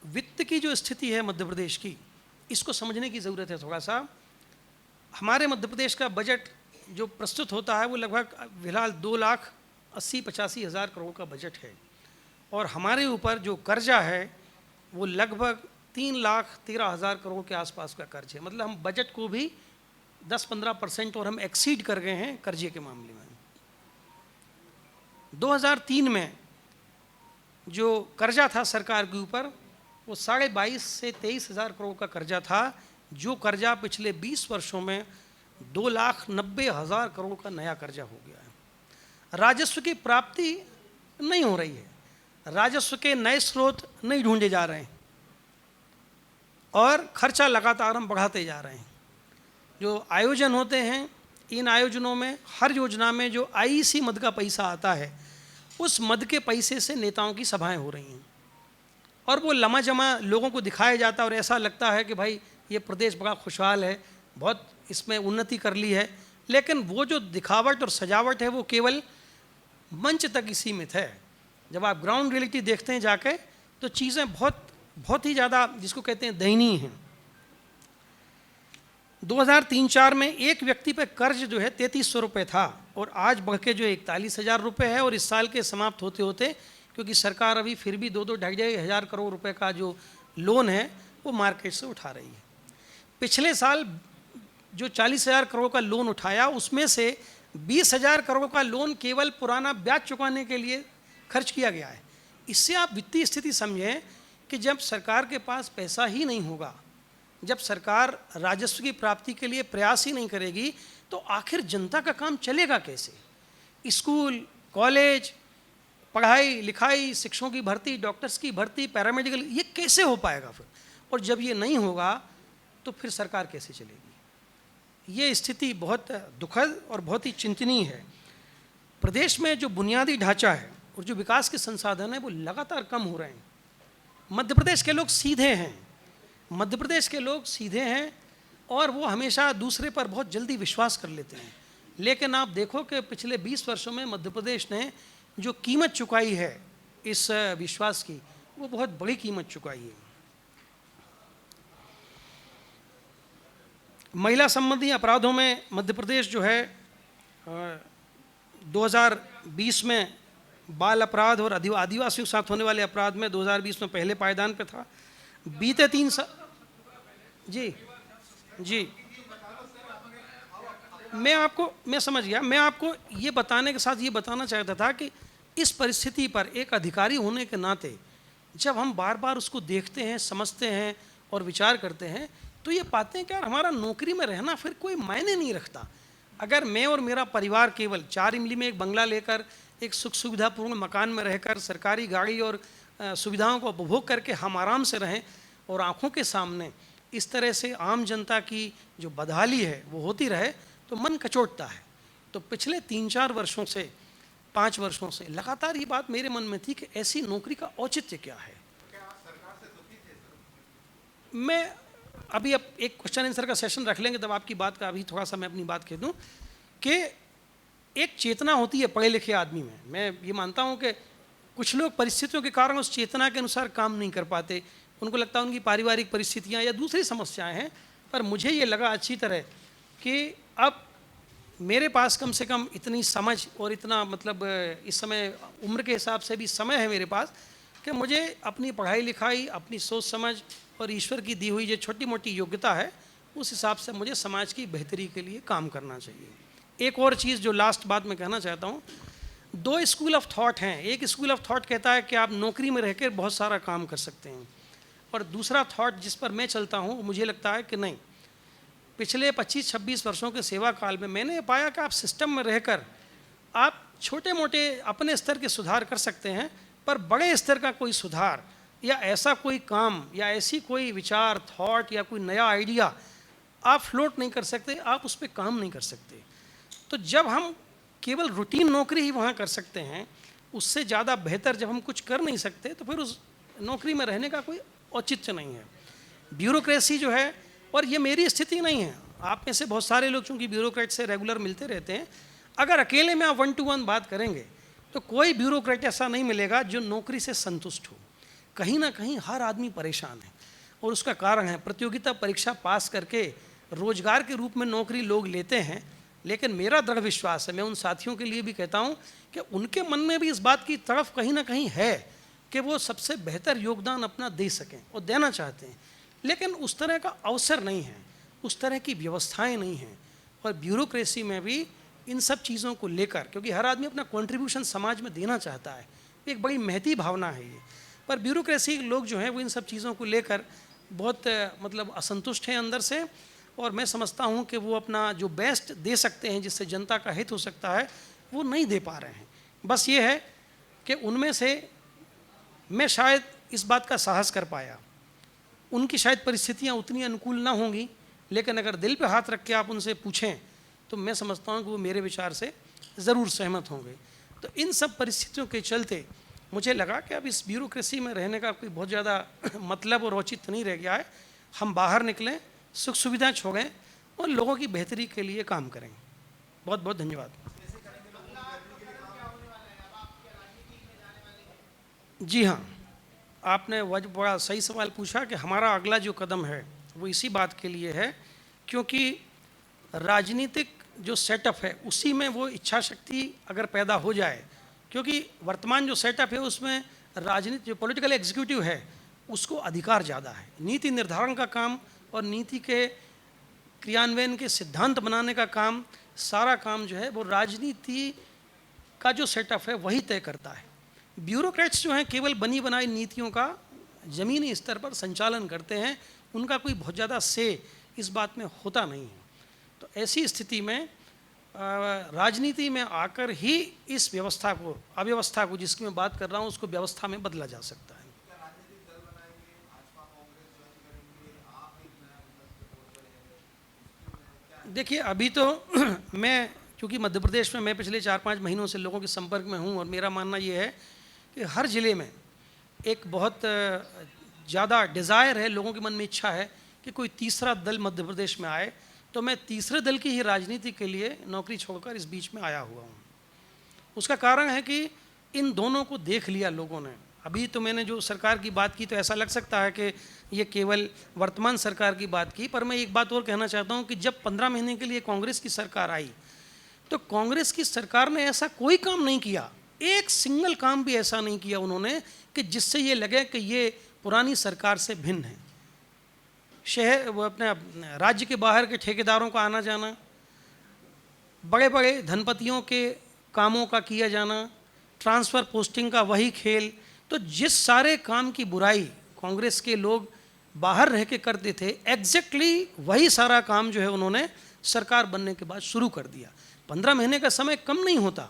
वित्त की जो स्थिति है मध्य प्रदेश की, इसको समझने की ज़रूरत है थोड़ा सा। हमारे मध्य प्रदेश का बजट जो प्रस्तुत होता है वो लगभग फिलहाल 2,80-85,000 करोड़ का बजट है, और हमारे ऊपर जो कर्जा है वो लगभग 3,13,000 करोड़ के आसपास का कर्ज है। मतलब हम बजट को भी 10-15% और हम एक्सीड कर गए हैं कर्जे के मामले में। 2003 में जो कर्जा था सरकार के ऊपर वो 22,500 से 23,000 करोड़ का कर्जा था, जो कर्जा पिछले 20 वर्षों में 2,90,000 करोड़ का नया कर्जा हो गया है। राजस्व की प्राप्ति नहीं हो रही है, राजस्व के नए स्रोत नहीं ढूंढे जा रहे हैं और खर्चा लगातार हम बढ़ाते जा रहे हैं। जो आयोजन होते हैं, इन आयोजनों में हर योजना में जो आईसी मद का पैसा आता है, उस मद के पैसे से नेताओं की सभाएं हो रही हैं और वो लमा जमा लोगों को दिखाया जाता है और ऐसा लगता है कि भाई ये प्रदेश बड़ा खुशहाल है, बहुत इसमें उन्नति कर ली है, लेकिन वो जो दिखावट और सजावट है वो केवल मंच तक ही सीमित है। जब आप ग्राउंड रियलिटी देखते हैं जाके तो चीज़ें बहुत ही ज़्यादा जिसको कहते हैं दयनीय हैं। 2003-04 में एक व्यक्ति पे कर्ज जो है 3,300 रुपये था और आज बढ़ के जो 41,000 रुपये है, और इस साल के समाप्त होते होते, क्योंकि सरकार अभी फिर भी 2-2-2.5 करोड़ रुपए का जो लोन है वो मार्केट से उठा रही है। पिछले साल जो 40,000 करोड़ का लोन उठाया उसमें से 20,000 करोड़ का लोन केवल पुराना ब्याज चुकाने के लिए खर्च किया गया है। इससे आप वित्तीय स्थिति समझें कि जब सरकार के पास पैसा ही नहीं होगा, जब सरकार राजस्व की प्राप्ति के लिए प्रयास ही नहीं करेगी, तो आखिर जनता का काम चलेगा कैसे? स्कूल, कॉलेज, पढ़ाई लिखाई, शिक्षकों की भर्ती, डॉक्टर्स की भर्ती, पैरामेडिकल, ये कैसे हो पाएगा फिर? और जब ये नहीं होगा तो फिर सरकार कैसे चलेगी? ये स्थिति बहुत दुखद और बहुत ही चिंतनीय है। प्रदेश में जो बुनियादी ढांचा है और जो विकास के संसाधन हैं वो लगातार कम हो रहे हैं। मध्य प्रदेश के लोग सीधे हैं, मध्य प्रदेश के लोग सीधे हैं और वो हमेशा दूसरे पर बहुत जल्दी विश्वास कर लेते हैं, लेकिन आप देखो कि पिछले 20 वर्षों में मध्य प्रदेश ने जो कीमत चुकाई है इस विश्वास की, वो बहुत बड़ी कीमत चुकाई है। महिला संबंधी अपराधों में मध्य प्रदेश जो है 2020 में बाल अपराध और आदिवासियों के साथ होने वाले अपराध में 2020 में पहले पायदान पे था। बीते 3 साल जी मैं समझ गया। मैं आपको ये बताने के साथ ये बताना चाहता था कि इस परिस्थिति पर एक अधिकारी होने के नाते जब हम बार बार उसको देखते हैं, समझते हैं और विचार करते हैं, तो ये पाते हैं कि यार हमारा नौकरी में रहना फिर कोई मायने नहीं रखता। अगर मैं और मेरा परिवार केवल 4 इमली में एक बंगला लेकर एक सुख सुविधापूर्ण मकान में रहकर सरकारी गाड़ी और सुविधाओं को उपभोग करके हम आराम से रहें और आँखों के सामने इस तरह से आम जनता की जो बदहाली है वो होती रहे, तो मन कचोटता है। तो पिछले 3-4 वर्षों से 5 वर्षों से लगातार ये बात मेरे मन में थी कि ऐसी नौकरी का औचित्य क्या है। मैं अभी अब एक क्वेश्चन आंसर का सेशन रख लेंगे तब आपकी बात का अभी थोड़ा सा मैं अपनी बात कह दूं कि एक चेतना होती है पढ़े लिखे आदमी में। मैं ये मानता हूं कि कुछ लोग परिस्थितियों के कारण उस चेतना के अनुसार काम नहीं कर पाते, उनको लगता है उनकी पारिवारिक परिस्थितियां या दूसरी समस्याएं हैं। पर मुझे ये लगा अच्छी तरह कि अब मेरे पास कम से कम इतनी समझ और इतना मतलब इस समय उम्र के हिसाब से भी समय है मेरे पास कि मुझे अपनी पढ़ाई लिखाई, अपनी सोच समझ और ईश्वर की दी हुई जो छोटी मोटी योग्यता है उस हिसाब से मुझे समाज की बेहतरी के लिए काम करना चाहिए। एक और चीज़ जो लास्ट बात मैं कहना चाहता हूँ, 2 स्कूल ऑफ थॉट हैं। एक स्कूल ऑफ थॉट कहता है कि आप नौकरी में रहकर बहुत सारा काम कर सकते हैं, और दूसरा थॉट जिस पर मैं चलता हूँ मुझे लगता है कि नहीं, पिछले 25-26 वर्षों के सेवा काल में मैंने पाया कि आप सिस्टम में रहकर आप छोटे मोटे अपने स्तर के सुधार कर सकते हैं, पर बड़े स्तर का कोई सुधार या ऐसा कोई काम या ऐसी कोई विचार, थॉट या कोई नया आइडिया आप फ्लोट नहीं कर सकते, आप उस पर काम नहीं कर सकते। तो जब हम केवल रूटीन नौकरी ही वहाँ कर सकते हैं, उससे ज़्यादा बेहतर जब हम कुछ कर नहीं सकते, तो फिर उस नौकरी में रहने का कोई औचित्य नहीं है। ब्यूरोक्रेसी जो है, और ये मेरी स्थिति नहीं है, आप में से बहुत सारे लोग चूँकि ब्यूरोक्रेट से रेगुलर मिलते रहते हैं, अगर अकेले में आप 1 to 1 बात करेंगे तो कोई ब्यूरोक्रेट ऐसा नहीं मिलेगा जो नौकरी से संतुष्ट हो। कहीं ना कहीं हर आदमी परेशान है, और उसका कारण है प्रतियोगिता परीक्षा पास करके रोजगार के रूप में नौकरी लोग लेते हैं। लेकिन मेरा दृढ़ विश्वास है, मैं उन साथियों के लिए भी कहता हूँ कि उनके मन में भी इस बात की तरफ कहीं ना कहीं है कि वो सबसे बेहतर योगदान अपना दे सकें और देना चाहते हैं, लेकिन उस तरह का अवसर नहीं है, उस तरह की व्यवस्थाएं नहीं हैं। और ब्यूरोक्रेसी में भी इन सब चीज़ों को लेकर, क्योंकि हर आदमी अपना कंट्रीब्यूशन समाज में देना चाहता है, एक बड़ी महती भावना है ये, पर ब्यूरोक्रेसी लोग जो हैं वो इन सब चीज़ों को लेकर बहुत मतलब असंतुष्ट हैं अंदर से। और मैं समझता हूँ कि वो अपना जो बेस्ट दे सकते हैं, जिससे जनता का हित हो सकता है, वो नहीं दे पा रहे हैं। बस ये है कि उनमें से मैं शायद इस बात का साहस कर पाया। उनकी शायद परिस्थितियाँ उतनी अनुकूल ना होंगी, लेकिन अगर दिल पे हाथ रख के आप उनसे पूछें तो मैं समझता हूँ कि वो मेरे विचार से ज़रूर सहमत होंगे। तो इन सब परिस्थितियों के चलते मुझे लगा कि अब इस ब्यूरोक्रेसी में रहने का कोई बहुत ज़्यादा मतलब और औचित्य नहीं रह गया है। हम बाहर निकलें, सुख सुविधा छोड़ें और लोगों की बेहतरी के लिए काम करें। बहुत बहुत धन्यवाद। जी हाँ, आपने बड़ा सही सवाल पूछा कि हमारा अगला जो कदम है वो इसी बात के लिए है, क्योंकि राजनीतिक जो सेटअप है उसी में वो इच्छा शक्ति अगर पैदा हो जाए, क्योंकि वर्तमान जो सेटअप है उसमें राजनीति जो पॉलिटिकल एग्जीक्यूटिव है उसको अधिकार ज़्यादा है। नीति निर्धारण का काम और नीति के क्रियान्वयन के सिद्धांत बनाने का काम, सारा काम जो है वो राजनीति का जो सेटअप है वही तय करता है। ब्यूरोक्रेट्स जो हैं केवल बनी बनाई नीतियों का ज़मीनी स्तर पर संचालन करते हैं, उनका कोई बहुत ज़्यादा से इस बात में होता नहीं है। तो ऐसी स्थिति में राजनीति में आकर ही इस व्यवस्था को, अव्यवस्था को जिसकी मैं बात कर रहा हूँ, उसको व्यवस्था में बदला जा सकता है। देखिए अभी तो मैं, क्योंकि मध्य प्रदेश में मैं पिछले 4-5 महीनों से लोगों के संपर्क में हूँ, और मेरा मानना ये है कि हर ज़िले में एक बहुत ज़्यादा डिज़ायर है, लोगों के मन में इच्छा है कि कोई तीसरा दल मध्य प्रदेश में आए। तो मैं तीसरे दल की ही राजनीति के लिए नौकरी छोड़कर इस बीच में आया हुआ हूँ। उसका कारण है कि इन दोनों को देख लिया लोगों ने। अभी तो मैंने जो सरकार की बात की तो ऐसा लग सकता है कि ये केवल वर्तमान सरकार की बात की, पर मैं एक बात और कहना चाहता हूँ कि जब 15 महीने के लिए कांग्रेस की सरकार आई तो कांग्रेस की सरकार ने ऐसा कोई काम नहीं किया, एक सिंगल काम भी ऐसा नहीं किया उन्होंने कि जिससे ये लगे कि ये पुरानी सरकार से भिन्न है। शहर वो अपने राज्य के बाहर के ठेकेदारों का आना जाना, बड़े बड़े धनपतियों के कामों का किया जाना, ट्रांसफ़र पोस्टिंग का वही खेल। तो जिस सारे काम की बुराई कांग्रेस के लोग बाहर रह के करते थे, एग्जैक्टली वही सारा काम जो है उन्होंने सरकार बनने के बाद शुरू कर दिया। 15 महीने का समय कम नहीं होता,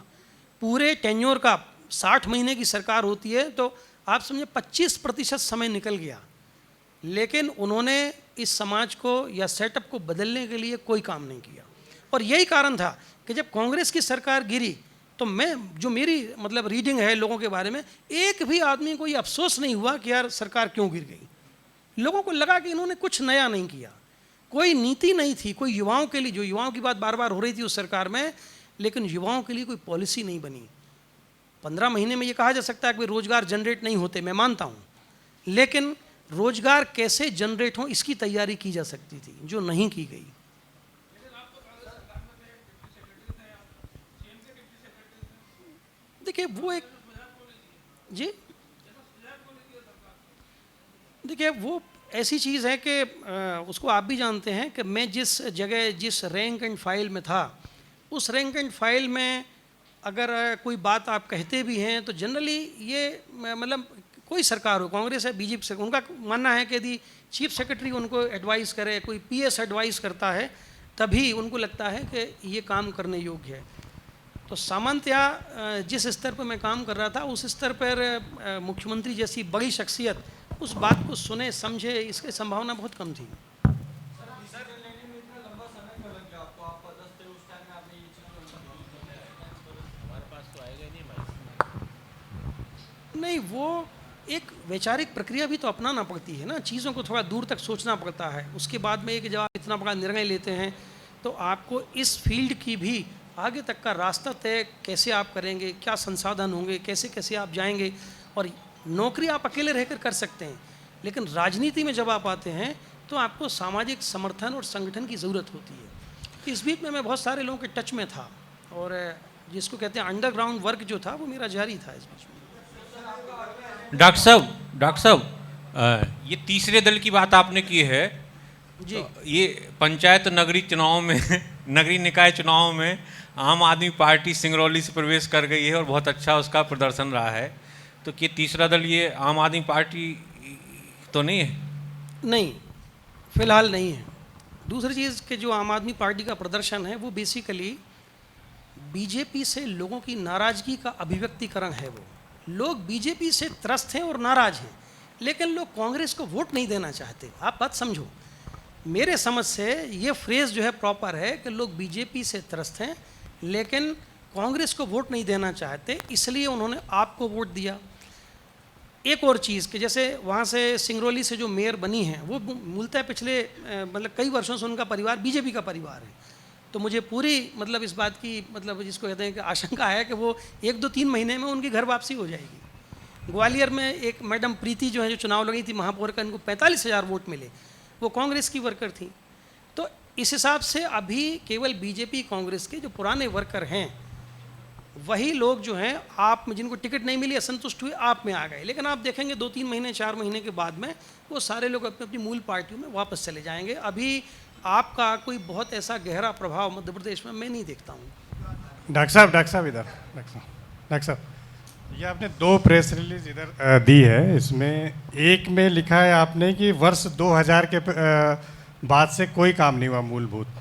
पूरे टेन्योर का 60 महीने की सरकार होती है, तो आप समझे 25% समय निकल गया। लेकिन उन्होंने इस समाज को या सेटअप को बदलने के लिए कोई काम नहीं किया। और यही कारण था कि जब कांग्रेस की सरकार गिरी तो मैं, जो मेरी मतलब रीडिंग है लोगों के बारे में, एक भी आदमी को ये अफसोस नहीं हुआ कि यार सरकार क्यों गिर गई। लोगों को लगा कि इन्होंने कुछ नया नहीं किया, कोई नीति नहीं थी, कोई युवाओं के लिए, जो युवाओं की बात बार बार हो रही थी उस सरकार में, लेकिन युवाओं के लिए कोई पॉलिसी नहीं बनी। 15 महीने में ये कहा जा सकता है कि रोज़गार जनरेट नहीं होते, मैं मानता हूँ, लेकिन रोज़गार कैसे जनरेट हो इसकी तैयारी की जा सकती थी, जो नहीं की गई। देखिए वो एक, जी देखिए वो ऐसी चीज़ है कि उसको आप भी जानते हैं कि मैं जिस जगह, जिस रैंक एंड फाइल में था, उस रैंक एंड फाइल में अगर कोई बात आप कहते भी हैं तो जनरली ये मतलब कोई सरकार हो, कांग्रेस है, बीजेपी से, उनका मानना है कि यदि चीफ सेक्रेटरी उनको एडवाइस करे, कोई पीएस एडवाइस करता है, तभी उनको लगता है कि ये काम करने योग्य है। तो सामान्यतया जिस स्तर पर मैं काम कर रहा था उस स्तर पर मुख्यमंत्री जैसी बड़ी शख्सियत उस बात को सुने समझे, इसकी संभावना बहुत कम थी। नहीं, वो एक वैचारिक प्रक्रिया भी तो अपनाना पड़ती है ना, चीज़ों को थोड़ा दूर तक सोचना पड़ता है। उसके बाद में एक जब आप इतना बड़ा निर्णय लेते हैं तो आपको इस फील्ड की भी आगे तक का रास्ता तय कैसे आप करेंगे, क्या संसाधन होंगे, कैसे कैसे आप जाएंगे। और नौकरी आप अकेले रहकर कर सकते हैं, लेकिन राजनीति में जब आप आते हैं तो आपको सामाजिक समर्थन और संगठन की ज़रूरत होती है। इस बीच में मैं बहुत सारे लोगों के टच में था और जिसको कहते हैं अंडरग्राउंड वर्क जो था वो मेरा जारी था इस बीच में। डॉक्टर साहब, ये तीसरे दल की बात आपने की है जी। तो ये पंचायत नगरीय चुनाव में नगरीय निकाय चुनाव में आम आदमी पार्टी सिंगरौली से प्रवेश कर गई है और बहुत अच्छा उसका प्रदर्शन रहा है। तो क्या तीसरा दल ये आम आदमी पार्टी तो नहीं है? नहीं, फिलहाल नहीं है। दूसरी चीज़ कि जो आम आदमी पार्टी का प्रदर्शन है वो बेसिकली बीजेपी से लोगों की नाराज़गी का अभिव्यक्तिकरण है। वो लोग बीजेपी से त्रस्त हैं और नाराज़ हैं, लेकिन लोग कांग्रेस को वोट नहीं देना चाहते। आप बात समझो, मेरे समझ से ये फ्रेज़ जो है प्रॉपर है कि लोग बीजेपी से त्रस्त हैं लेकिन कांग्रेस को वोट नहीं देना चाहते, इसलिए उन्होंने आपको वोट दिया। एक और चीज़ कि जैसे वहाँ से सिंगरौली से जो मेयर बनी है वो मूलतः पिछले मतलब कई वर्षों से उनका परिवार बीजेपी का परिवार है। तो मुझे पूरी मतलब इस बात की मतलब जिसको कहते हैं कि आशंका है कि वो 1-2-3 महीने में उनकी घर वापसी हो जाएगी। ग्वालियर में एक मैडम प्रीति जो है, जो चुनाव लगी थी महापौर का, इनको 45,000 वोट मिले, वो कांग्रेस की वर्कर थी। तो इस हिसाब से अभी केवल बीजेपी कांग्रेस के जो पुराने वर्कर हैं वही लोग जो हैं आप में जिनको टिकट नहीं मिली असंतुष्ट हुए आप में आ गए। लेकिन आप देखेंगे 2-3 महीने 4 महीने के बाद में वो सारे लोग अपनी अपनी मूल पार्टियों में वापस चले जाएंगे। अभी आपका कोई बहुत ऐसा गहरा प्रभाव मध्य प्रदेश में मैं नहीं देखता हूँ। डॉक्टर साहब इधर। डॉक्टर साहब, ये आपने 2 प्रेस रिलीज इधर दी है। इसमें एक में लिखा है आपने कि वर्ष 2000 के बाद से कोई काम नहीं हुआ मूलभूत।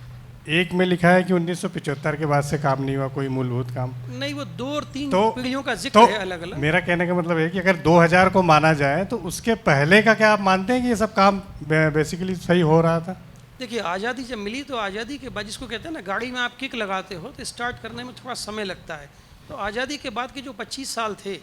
एक में लिखा है कि 1975 के बाद से काम नहीं हुआ कोई मूलभूत काम। नहीं, वो 2 और 3 तो पीढ़ियों का जिक्र है अलग अलग। मेरा कहने का मतलब है कि अगर 2000 को माना जाए तो उसके पहले का क्या आप मानते हैं कि ये सब काम बेसिकली सही हो रहा था? देखिए, आज़ादी जब मिली तो आज़ादी के बाद जिसको कहते हैं ना गाड़ी में आप किक लगाते हो तो स्टार्ट करने में थोड़ा समय लगता है। तो आज़ादी के बाद के जो 25 साल थे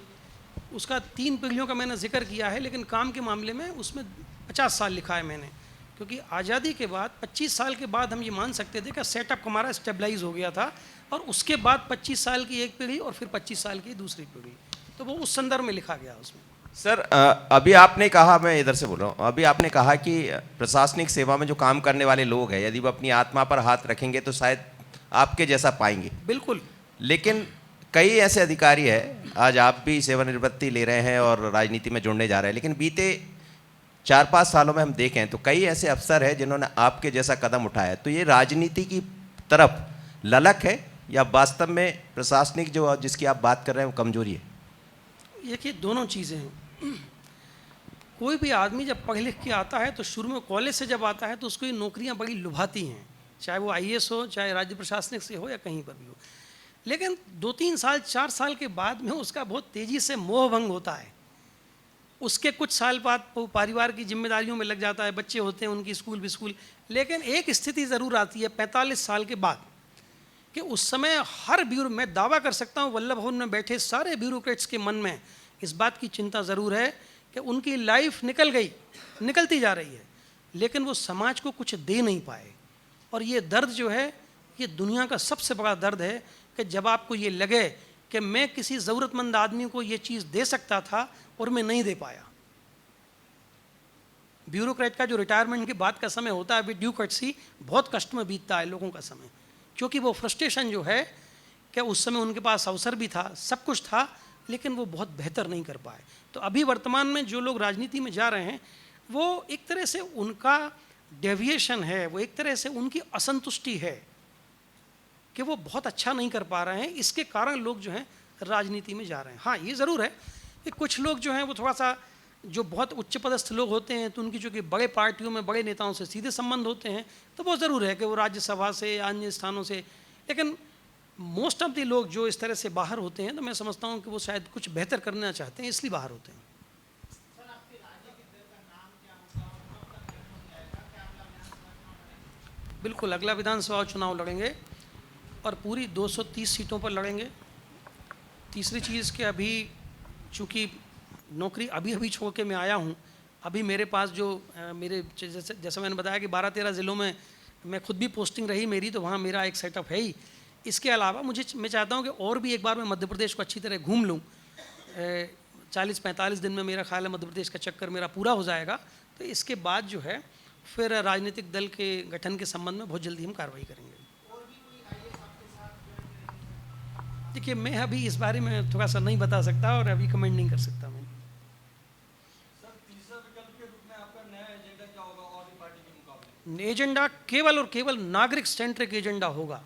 उसका 3 पीढ़ियों का मैंने जिक्र किया है, लेकिन काम के मामले में उसमें 50 साल लिखा है मैंने, क्योंकि आज़ादी के बाद 25 साल के बाद हम ये मान सकते थे कि सेटअप हमारा स्टेबलाइज हो गया था और उसके बाद 25 साल की एक पीढ़ी और फिर 25 साल की दूसरी पीढ़ी, तो वो उस संदर्भ में लिखा गया उसमें। सर, अभी आपने कहा, मैं इधर से बोल रहा हूँ, अभी आपने कहा कि प्रशासनिक सेवा में जो काम करने वाले लोग हैं यदि वो अपनी आत्मा पर हाथ रखेंगे तो शायद आपके जैसा पाएंगे। बिल्कुल। लेकिन कई ऐसे अधिकारी हैं, आज आप भी सेवानिवृत्ति ले रहे हैं और राजनीति में जुड़ने जा रहे हैं, लेकिन बीते 4-5 सालों में हम देखें तो कई ऐसे अफसर हैं जिन्होंने आपके जैसा कदम उठाया। तो ये राजनीति की तरफ ललक है या वास्तव में प्रशासनिक जो जिसकी आप बात कर रहे हैं वो कमजोरी है? देखिए, दोनों चीज़ें हैं। कोई भी आदमी जब पढ़ लिख के आता है तो शुरू में कॉलेज से जब आता है तो उसको ये नौकरियां बड़ी लुभाती हैं, चाहे वो आईएएस हो, चाहे राज्य प्रशासनिक से हो या कहीं पर भी हो। लेकिन 2-3 साल 4 साल के बाद में उसका बहुत तेज़ी से मोह भंग होता है। उसके कुछ साल बाद परिवार की जिम्मेदारियों में लग जाता है, बच्चे होते हैं, उनकी स्कूल बिस्कूल। लेकिन एक स्थिति ज़रूर आती है 45 साल के बाद कि उस समय हर ब्यूरो, मैं दावा कर सकता हूँ वल्लभ भवन में बैठे सारे ब्यूरोक्रेट्स के मन में इस बात की चिंता ज़रूर है कि उनकी लाइफ निकलती जा रही है, लेकिन वो समाज को कुछ दे नहीं पाए। और ये दर्द जो है, ये दुनिया का सबसे बड़ा दर्द है कि जब आपको ये लगे कि मैं किसी ज़रूरतमंद आदमी को ये चीज़ दे सकता था और मैं नहीं दे पाया। ब्यूरोक्रेट का जो रिटायरमेंट के बाद का समय होता है विद ड्यू कर्टसी, बहुत कष्ट में बीतता है लोगों का समय, क्योंकि वो फ्रस्ट्रेशन जो है कि उस समय उनके पास अवसर भी था, सब कुछ था, लेकिन वो बहुत बेहतर नहीं कर पाए। तो अभी वर्तमान में जो लोग राजनीति में जा रहे हैं वो एक तरह से उनका डेविएशन है, वो एक तरह से उनकी असंतुष्टि है कि वो बहुत अच्छा नहीं कर पा रहे हैं, इसके कारण लोग जो हैं राजनीति में जा रहे हैं। हाँ, ये ज़रूर है कि कुछ लोग जो हैं वो थोड़ा सा, जो बहुत उच्च पदस्थ लोग होते हैं तो उनकी चूँकि बड़े पार्टियों में बड़े नेताओं से सीधे संबंध होते हैं, तो वो ज़रूर है कि वो राज्यसभा से या अन्य स्थानों से, लेकिन मोस्ट ऑफ द लोग जो इस तरह से बाहर होते हैं तो मैं समझता हूँ कि वो शायद कुछ बेहतर करना चाहते हैं, इसलिए बाहर होते हैं। बिल्कुल, अगला विधानसभा चुनाव लड़ेंगे और पूरी 230 सीटों पर लड़ेंगे। तीसरी चीज़ कि अभी चूँकि नौकरी अभी अभी छोड़ के मैं आया हूँ। अभी मेरे पास जो मेरे जैसे मैंने बताया कि 12-13 ज़िलों में मैं खुद भी पोस्टिंग रही मेरी, तो वहाँ मेरा एक सेटअप है ही। इसके अलावा मैं चाहता हूँ कि और भी एक बार मैं मध्य प्रदेश को अच्छी तरह घूम लूँ। 40-45 दिन में मेरा ख्याल है मध्य प्रदेश का चक्कर मेरा पूरा हो जाएगा। तो इसके बाद जो है फिर राजनीतिक दल के गठन के संबंध में बहुत जल्दी हम कार्रवाई करेंगे। देखिए, मैं अभी इस बारे में थोड़ा सा नहीं बता सकता और अभी कमेंट नहीं कर सकता मैं। एजेंडा केवल और केवल नागरिक सेंट्रिक एजेंडा होगा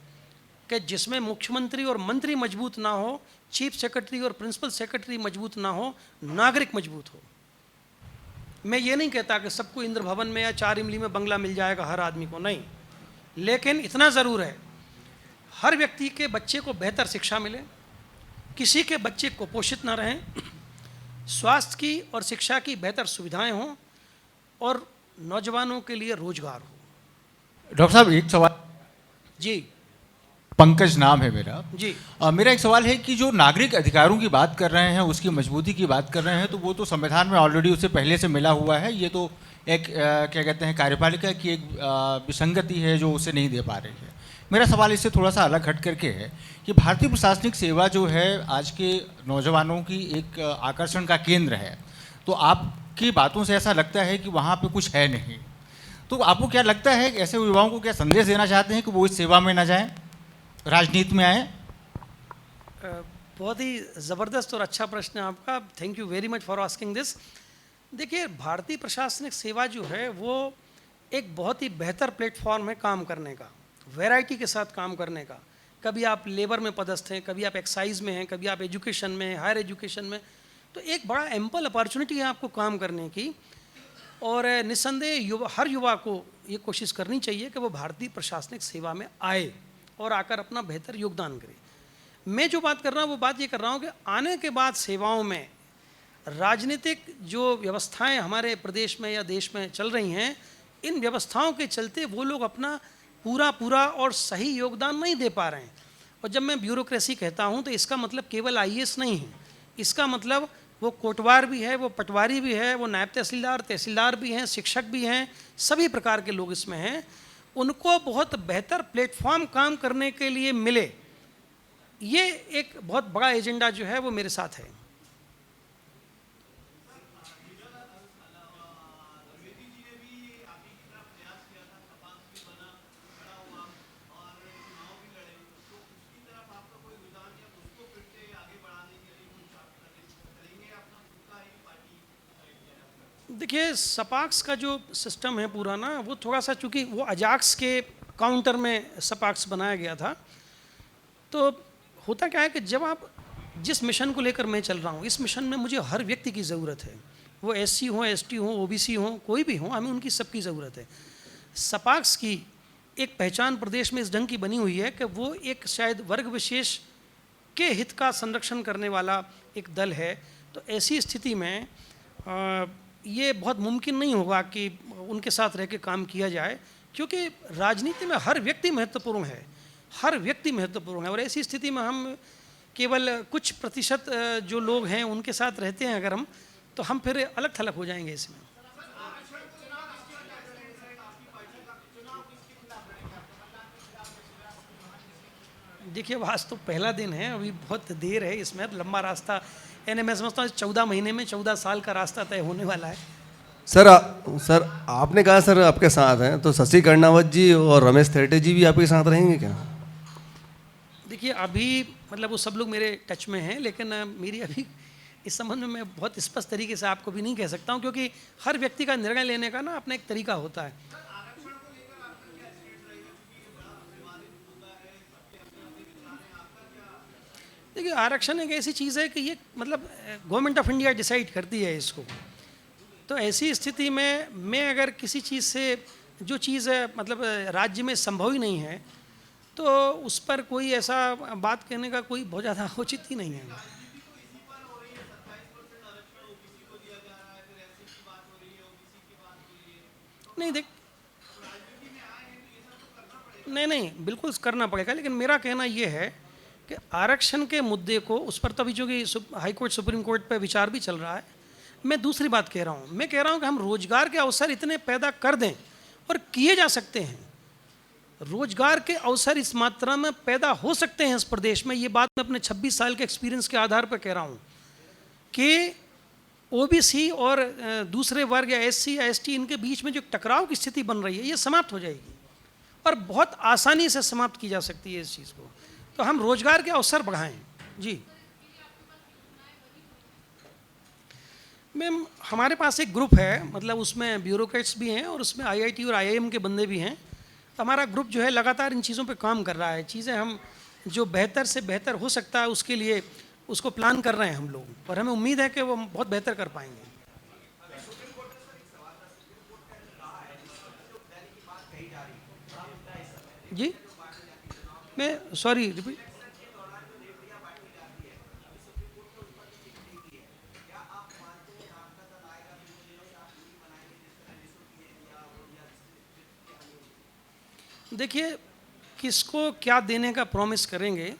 कि जिसमें मुख्यमंत्री और मंत्री मजबूत ना हो, चीफ सेक्रेटरी और प्रिंसिपल सेक्रेटरी मजबूत ना हो, नागरिक मजबूत हो। मैं ये नहीं कहता कि सबको इंद्र भवन में या 4 इमली में बंगला मिल जाएगा हर आदमी को, नहीं, लेकिन इतना ज़रूर है हर व्यक्ति के बच्चे को बेहतर शिक्षा मिले, किसी के बच्चे कुपोषित ना रहें, स्वास्थ्य की और शिक्षा की बेहतर सुविधाएं हों और नौजवानों के लिए रोजगार हो। डॉक्टर साहब, एक सवाल। जी पंकज नाम है मेरा जी। मेरा एक सवाल है कि जो नागरिक अधिकारों की बात कर रहे हैं, उसकी मजबूती की बात कर रहे हैं, तो वो तो संविधान में ऑलरेडी उसे पहले से मिला हुआ है। ये तो एक क्या कहते हैं, कार्यपालिका की एक विसंगति है जो उसे नहीं दे पा रही है। मेरा सवाल इससे थोड़ा सा अलग हट करके है कि भारतीय प्रशासनिक सेवा जो है आज के नौजवानों की एक आकर्षण का केंद्र है, तो आपकी बातों से ऐसा लगता है कि वहाँ पे कुछ है नहीं। तो आपको क्या लगता है, ऐसे युवाओं को क्या संदेश देना चाहते हैं कि वो इस सेवा में ना जाएं, राजनीति में आए? बहुत ही ज़बरदस्त और अच्छा प्रश्न है आपका। Thank you very much for asking this. देखिए, भारतीय प्रशासनिक सेवा जो है वो एक बहुत ही बेहतर प्लेटफॉर्म है काम करने का, वैरायटी के साथ काम करने का। कभी आप लेबर में पदस्थ हैं, कभी आप एक्साइज में हैं, कभी आप एजुकेशन में हैं, हायर एजुकेशन में, तो एक बड़ा एम्पल अपॉर्चुनिटी है आपको काम करने की। और निस्संदेह हर युवा को ये कोशिश करनी चाहिए कि वो भारतीय प्रशासनिक सेवा में आए और आकर अपना बेहतर योगदान करे। मैं जो बात कर रहा हूँ वो बात ये कर रहा हूँ कि आने के बाद सेवाओं में राजनीतिक जो व्यवस्थाएं हमारे प्रदेश में या देश में चल रही हैं, इन व्यवस्थाओं के चलते वो लोग अपना पूरा और सही योगदान नहीं दे पा रहे हैं। और जब मैं ब्यूरोक्रेसी कहता हूँ तो इसका मतलब केवल आईएएस नहीं है, इसका मतलब वो कोटवार भी है, वो पटवारी भी है, वो नायब तहसीलदार भी हैं, शिक्षक भी हैं, सभी प्रकार के लोग इसमें हैं। उनको बहुत बेहतर प्लेटफॉर्म काम करने के लिए मिले, ये एक बहुत बड़ा एजेंडा जो है वो मेरे साथ है। देखिए, सपाक्स का जो सिस्टम है पूरा ना, वो थोड़ा सा, चूँकि वो अजाक्स के काउंटर में सपाक्स बनाया गया था, तो होता क्या है कि जब आप जिस मिशन को लेकर मैं चल रहा हूँ, इस मिशन में मुझे हर व्यक्ति की ज़रूरत है, वो एससी हो, एसटी हो, ओबीसी हो, कोई भी हो, हमें उनकी सबकी ज़रूरत है। सपाक्स की एक पहचान प्रदेश में इस ढंग की बनी हुई है कि वो एक शायद वर्ग विशेष के हित का संरक्षण करने वाला एक दल है। तो ऐसी स्थिति में ये बहुत मुमकिन नहीं होगा कि उनके साथ रह के काम किया जाए, क्योंकि राजनीति में हर व्यक्ति महत्वपूर्ण है, हर व्यक्ति महत्वपूर्ण है। और ऐसी स्थिति में हम केवल कुछ प्रतिशत जो लोग हैं उनके साथ रहते हैं अगर हम, तो हम फिर अलग थलग हो जाएंगे इसमें। देखिए, आज तो पहला दिन है, अभी बहुत देर है, इसमें लंबा रास्ता, यानी मैं समझता हूँ 14 महीने में 14 साल का रास्ता तय होने वाला है। सर आपने कहा सर आपके साथ हैं, तो शशि कर्णावत जी और रमेश थेटे जी भी आपके साथ रहेंगे क्या? देखिए, अभी मतलब वो सब लोग मेरे टच में हैं, लेकिन मेरी अभी इस संबंध में मैं बहुत स्पष्ट तरीके से आपको भी नहीं कह सकता हूँ, क्योंकि हर व्यक्ति का निर्णय लेने का ना अपना एक तरीका होता है। देखिए, आरक्षण एक ऐसी चीज़ है कि ये मतलब गवर्नमेंट ऑफ इंडिया डिसाइड करती है इसको। तो ऐसी स्थिति में मैं अगर किसी चीज़ से, जो चीज़ मतलब राज्य में संभव ही नहीं है, तो उस पर कोई ऐसा बात कहने का कोई बहुत ज़्यादा उचित ही नहीं है। नहीं देख, नहीं बिल्कुल करना पड़ेगा, लेकिन मेरा कहना ये है कि आरक्षण के मुद्दे को, उस पर तो अभी जो कि हाई कोर्ट सुप्रीम कोर्ट पे विचार भी चल रहा है, मैं दूसरी बात कह रहा हूँ, मैं कह रहा हूँ कि हम रोजगार के अवसर इतने पैदा कर दें, और किए जा सकते हैं, रोजगार के अवसर इस मात्रा में पैदा हो सकते हैं इस प्रदेश में। ये बात मैं अपने 26 साल के एक्सपीरियंस के आधार पर कह रहा हूँ कि ओबीसी और दूसरे वर्ग या एससी या एसटी, इनके बीच में जो टकराव की स्थिति बन रही है, ये समाप्त हो जाएगी और बहुत आसानी से समाप्त की जा सकती है इस चीज़ को। तो हम रोजगार के अवसर बढ़ाएं। जी मैम, हमारे पास एक ग्रुप है, मतलब उसमें ब्यूरोक्रेट्स भी हैं और उसमें आईआईटी और आईआईएम के बंदे भी हैं। हमारा ग्रुप जो है लगातार इन चीज़ों पे काम कर रहा है। चीज़ें हम जो बेहतर से बेहतर हो सकता है उसके लिए उसको प्लान कर रहे हैं हम लोग, और हमें उम्मीद है कि वो बहुत बेहतर कर पाएंगे। जी मैं सॉरी रिपीट। देखिए, किसको क्या देने का प्रॉमिस करेंगे,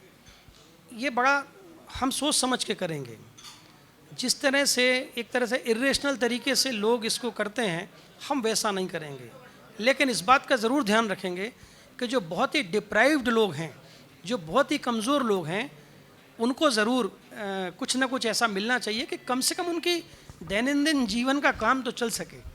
ये बड़ा हम सोच समझ के करेंगे। जिस तरह से एक तरह से इरेशनल तरीके से लोग इसको करते हैं, हम वैसा नहीं करेंगे। लेकिन इस बात का ज़रूर ध्यान रखेंगे कि जो बहुत ही डिप्राइव्ड लोग हैं, जो बहुत ही कमज़ोर लोग हैं, उनको ज़रूर कुछ ना कुछ ऐसा मिलना चाहिए कि कम से कम उनकी दैनंदिन जीवन का काम तो चल सके।